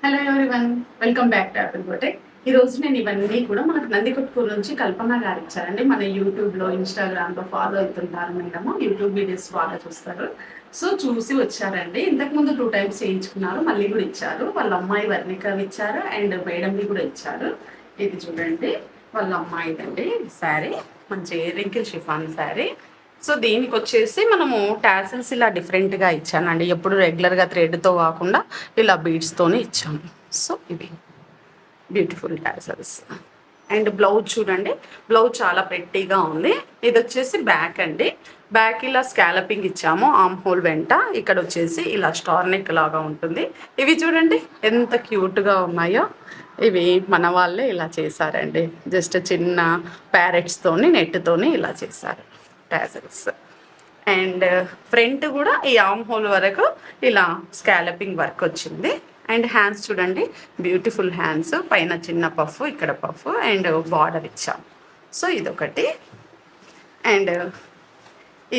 Hello everyone, welcome back to Apple boutique. ఈ రోజు నేను ఇవన్నీ కూడా మనకు నందికొట్కూరు నుంచి కల్పన గారు ఇచ్చారండి. మన యూట్యూబ్లో ఇన్స్టాగ్రామ్లో ఫాలో అవుతుంటారు మేడము, యూట్యూబ్ వీడియోస్ బాగా చూస్తారు. సో చూసి వచ్చారండి. ఇంతకుముందు 2 టైమ్స్ చేయించుకున్నారు, మళ్ళీ కూడా ఇచ్చారు. వాళ్ళ అమ్మాయి వర్ణికవి ఇచ్చారు అండ్ మేడంవి కూడా ఇచ్చారు. ఇది చూడండి వాళ్ళ అమ్మాయిదండి శారీ, మంచి రింకిల్ షిఫాన్ శారీ. సో దీనికి వచ్చేసి మనము టాసిల్స్ ఇలా డిఫరెంట్గా ఇచ్చానండి. ఎప్పుడు రెగ్యులర్గా థ్రెడ్తో కాకుండా ఇలా బీడ్స్తోనే ఇచ్చాము. సో ఇవి బ్యూటిఫుల్ టాసిల్స్. అండ్ బ్లౌజ్ చూడండి, బ్లౌజ్ చాలా ప్రెట్టీగా ఉంది. ఇది వచ్చేసి బ్యాక్ అండి. బ్యాక్ ఇలా స్కాలపింగ్ ఇచ్చాము ఆర్మ్ హోల్ వెంట. ఇక్కడ వచ్చేసి ఇలా స్టార్ నెక్ లాగా ఉంటుంది. ఇవి చూడండి ఎంత క్యూట్గా ఉన్నాయో. ఇవి మన వాళ్ళే ఇలా చేశారండి. జస్ట్ చిన్న ప్యారెట్స్తోని నెట్తోని ఇలా చేశారు టాజల్స్. అండ్ ఫ్రంట్ కూడా ఈ ఆర్మ్ హోల్ వరకు ఇలా స్కాలపింగ్ వర్క్ వచ్చింది. అండ్ హ్యాండ్స్ చూడండి, బ్యూటిఫుల్ హ్యాండ్స్, పైన చిన్న పఫ్, ఇక్కడ పఫ్ అండ్ బార్డర్ ఇచ్చాం. సో ఇదొకటి. అండ్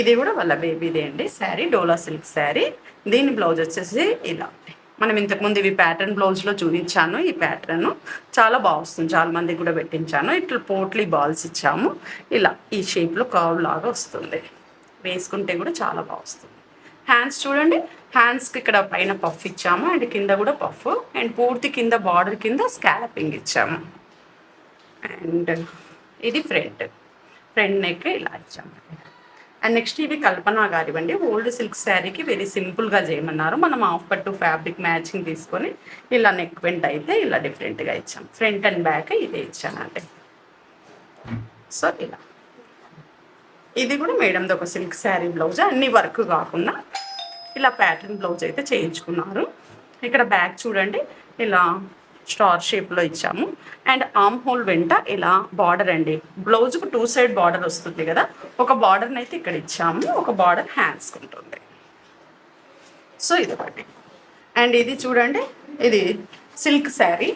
ఇది కూడా వాళ్ళ బేబీదే అండి శారీ, డోలా సిల్క్ శారీ. దీని బ్లౌజ్ వచ్చేసి ఇలా. మనం ఇంతకుముందు ఇవి ప్యాటర్న్ బ్లౌజ్లో చూపించాను. ఈ ప్యాటర్న్ చాలా బాగా వస్తుంది, చాలా మందికి కూడా పెట్టించాను. ఇట్లా పోట్లీ బాల్స్ ఇచ్చాము, ఇలా ఈ షేప్లో కర్వ్ లాగా వస్తుంది. వేసుకుంటే కూడా చాలా బాగా వస్తుంది. హ్యాండ్స్ చూడండి, హ్యాండ్స్కి ఇక్కడ పైన పఫ్ ఇచ్చాము అండ్ కింద కూడా పఫ్, అండ్ పూర్తి కింద బార్డర్ కింద స్కాలపింగ్ ఇచ్చాము. అండ్ ఇది ఫ్రంట్ నెక్ ఇలా ఇచ్చాము. అండ్ నెక్స్ట్ ఇవి కల్పన గారివండి. ఓల్డ్ సిల్క్ శారీకి వెరీ సింపుల్గా చేయమన్నారు. మనం హాఫ్ పట్టు ఫ్యాబ్రిక్ మ్యాచింగ్ తీసుకొని ఇలా నెక్ వెంట అయితే ఇలా డిఫరెంట్గా ఇచ్చాం. ఫ్రంట్ అండ్ బ్యాక్ ఇదే ఇచ్చానండి. సో ఇలా ఇది కూడా మేడంది ఒక సిల్క్ శారీ బ్లౌజ్, అన్ని వర్క్ కాకుండా ఇలా ప్యాటర్న్ బ్లౌజ్ అయితే చేయించుకున్నారు. ఇక్కడ బ్యాక్ చూడండి ఇలా స్టార్ షేప్లో ఇచ్చాము. అండ్ ఆర్మ్ హోల్ వెంట ఇలా బార్డర్ అండి. బ్లౌజ్కు 2 సైడ్ బార్డర్ వస్తుంది కదా, ఒక బార్డర్ని అయితే ఇక్కడ ఇచ్చాము, ఒక బార్డర్ హ్యాండ్స్కి ఉంటుంది. సో ఇది ఒకటి. అండ్ ఇది చూడండి, ఇది సిల్క్ శారీ.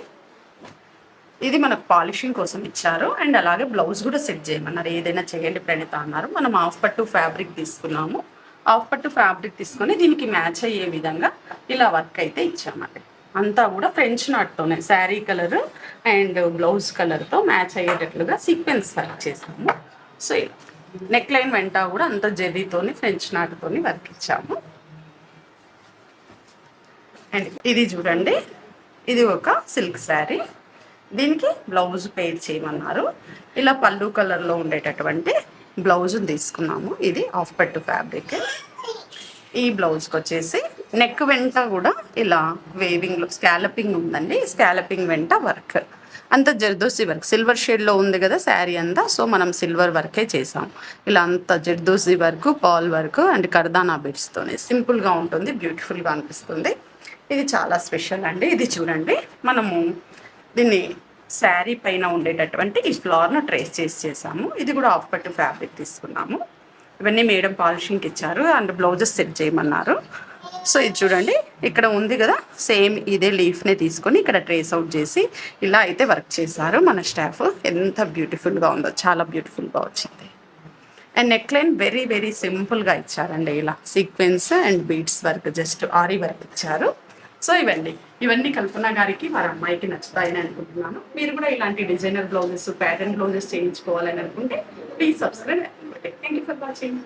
ఇది మనకు పాలిషింగ్ కోసం ఇచ్చారు. అండ్ అలాగే బ్లౌజ్ కూడా సెట్ చేయమన్నారు. ఏదైనా చేయండి ప్రణీత అన్నారు. మనం హాఫ్ పట్టు ఫ్యాబ్రిక్ తీసుకున్నాము. హాఫ్ పట్టు ఫ్యాబ్రిక్ తీసుకొని దీనికి మ్యాచ్ అయ్యే విధంగా ఇలా వర్క్ అయితే ఇచ్చామండి. అంతా కూడా ఫ్రెంచ్ నాట్తోనే శారీ కలర్ అండ్ బ్లౌజ్ కలర్తో మ్యాచ్ అయ్యేటట్లుగా సీక్వెన్స్ వర్క్ చేసాము. సో ఇలా నెక్ లైన్ వెంట కూడా అంత జెర్రీతోని ఫ్రెంచ్ నాట్తోని వర్క్ ఇచ్చాము. అండ్ ఇది చూడండి, ఇది ఒక సిల్క్ శారీ. దీనికి బ్లౌజ్ పేర్ చేయమన్నారు. ఇలా పళ్ళు కలర్లో ఉండేటటువంటి బ్లౌజ్ని తీసుకున్నాము. ఇది హాఫ్ పట్టు ఫ్యాబ్రిక్. ఈ బ్లౌజ్కి వచ్చేసి నెక్ వెంట కూడా ఇలా వేవింగ్లో స్కాలపింగ్ ఉందండి. స్కాలపింగ్ వెంట వర్క్ అంత జర్దోసి వర్క్, సిల్వర్ షేడ్లో ఉంది కదా శారీ అంతా. సో మనం సిల్వర్ వర్కే చేసాం. ఇలా అంత జర్దోసి వర్క్, పాల్ వర్క్ అండ్ కర్దానా బిట్స్తోనే సింపుల్గా ఉంటుంది, బ్యూటిఫుల్గా అనిపిస్తుంది. ఇది చాలా స్పెషల్ అండి. ఇది చూడండి, మనము దీన్ని శారీ పైన ఉండేటటువంటి ఈ ఫ్లవర్ను ట్రేస్ చేసాము. ఇది కూడా హాఫ్ పట్టు ఫ్యాబ్రిక్ తీసుకున్నాము. ఇవన్నీ మేడం పాలిషింగ్కి ఇచ్చారు అండ్ బ్లౌజెస్ సెట్ చేయమన్నారు. సో ఇది చూడండి, ఇక్కడ ఉంది కదా సేమ్ ఇదే లీఫ్ని తీసుకొని ఇక్కడ ట్రేస్ అవుట్ చేసి ఇలా అయితే వర్క్ చేశారు మన స్టాఫ్. ఎంత బ్యూటిఫుల్గా ఉందో, చాలా బ్యూటిఫుల్గా వచ్చింది. And neck line very very సింపుల్గా ఇచ్చారండి. ఇలా sequence and beads work, just ary work ఇచ్చారు. సో ఇవన్నీ కల్పన గారికి వారి అమ్మాయికి నచ్చుతాయని అనుకుంటున్నాను. మీరు కూడా ఇలాంటి డిజైనర్ బ్లౌజెస్, ప్యాటర్న్ బ్లౌజెస్ చేయించుకోవాలని అనుకుంటే please subscribe. Thank you for watching.